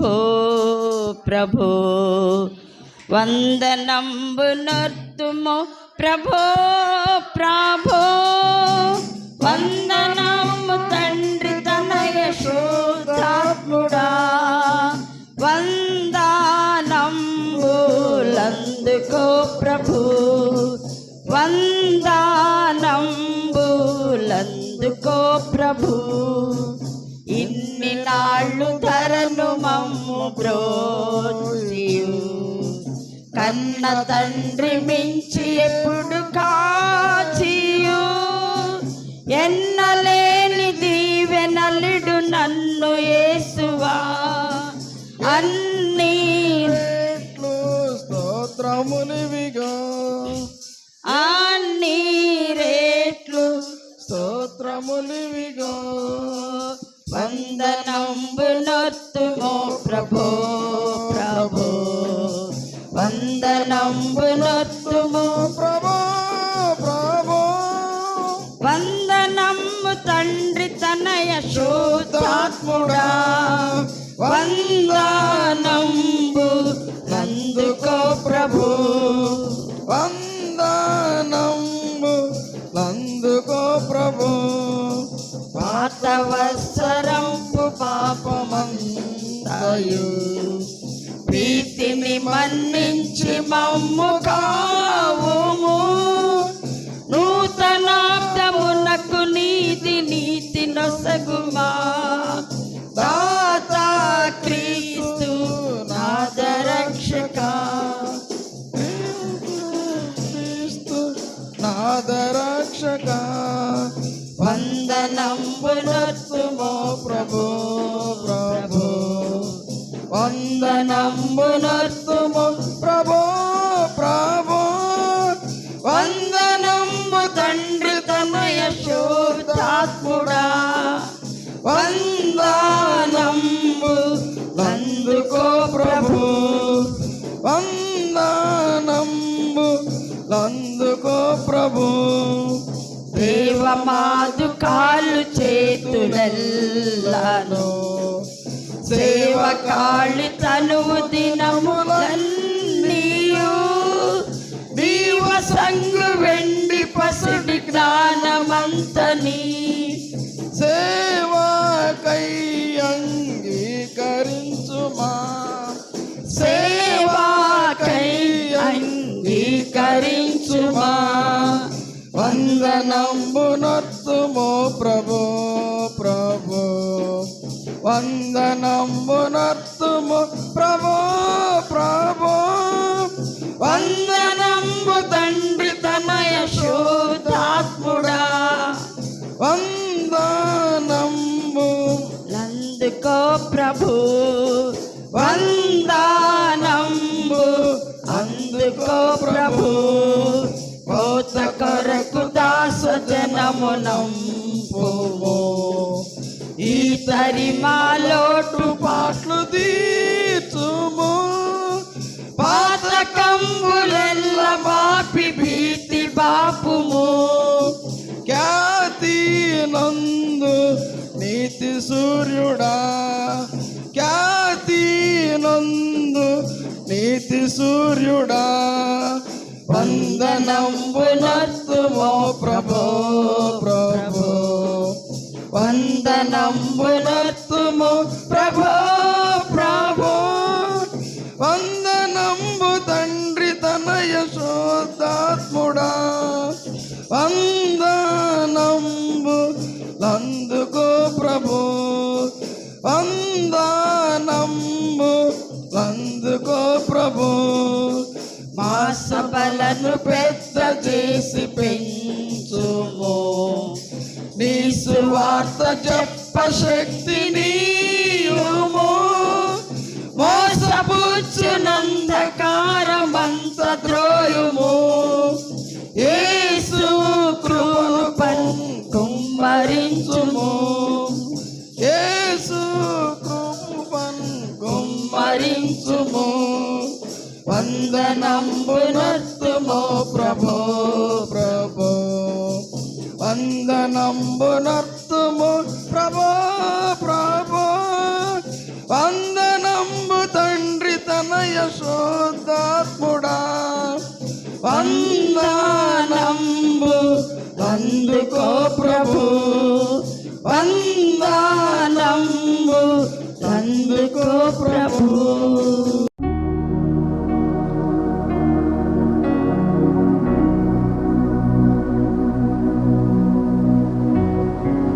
ప్రభో ప్రభో వందనంబునర్తుము ప్రభో ప్రభో వందనము తండ్రి తనయ శుద్ధాత్ముడా వందనంబులందుకో ప్రభు వందనంబులందుకో ప్రభు ఇన్ని నాళ్ళు ధరను మమ్ము బ్రోచియు కన్న తండ్రి మించి ఎప్పుడు కాచియు ఎన్నలేని దీవెనలుడు నన్ను యేసువా అన్ని రేట్లు స్తోత్రమునివిగా అన్ని రేట్లు స్తోత్రమునివిగా వందనంబునొత్తుమో ప్రభో ప్రభో వందనంబునొత్తుమో ప్రభో ప్రభో వందనము తండ్రి తనయ శుద్ధాత్ముడా వందనంబు నందుకో ప్రభు వందనంబు నందుకో ప్రభు పాత వత్సరంపు పాపమంతయు ప్రీతిని మన్నించి మమ్ము కావుము నూతనాబ్దమునకు నీతి నొసగుమా దాత క్రీస్తు నాదరక్షక క్రీస్తు నాదరక్షక వందనంబునొత్తుమో ప్రభు ప్రభు వందనంబునొత్తుమో ప్రభు ప్రభు వందనంబు తండ్రి తనయ శుద్ధాత్ముడా వందనంబు నందుకో ప్రభు వందనంబు నందుకో ప్రభు దేవమాదు కాళ్ళు చేతులెల్లను సేవకాళి తనువు దినములన్నీయు దీవ సంగు వెండి పసుడి జ్ఞానమంతని సేవకై అంగీకరించుమా సేవాకై అంగీకరించుమా వందనంబునొత్తుమో ప్రభు ప్రభు వందనంబునొత్తుమో ప్రభు ప్రభు వందనంబు తండ్రి తనయ శుద్ధాత్ముడా వందనంబు నందుకో ప్రభు వందనంబు అందుకో ప్రభు కోత కొరకు దాస జనమునంపుము ఈ తరిమాలోటు పాటలు తీర్చుము పాతకంబులెల్ల బాపి భీతి బాపుము ఖ్యాతి నందు నీతి సూర్యుడా ఖ్యాతి నందు నీతి సూర్యుడా వందనంబునొత్తుమో ప్రభో ప్రభో వందనంబునొత్తుమో ప్రభో ప్రభో వందనంబు తండ్రి తనయ శుద్ధాత్ముడా వందనంబు నందుకో ప్రభు వందనంబు నందుకో ప్రభు మా సభలను పెద్ద చేసి పెంచుము నీ సువార్త చెప్ప శక్తినియుము మోసపుచ్చునందకారమంత ద్రోయుము యేసు కృపను కుమ్మరించుము యేసు కృపను కుమ్మరించుము వందనంబునొత్తుమో ప్రభో ప్రభు వందనంబునొత్తుము ప్రభు ప్రభు వందనం వందనంబు తండ్రి తనయ శోధాత్ముడా వందనంబు అందుకో ప్రభు వందనంబు అందుకో ప్రభు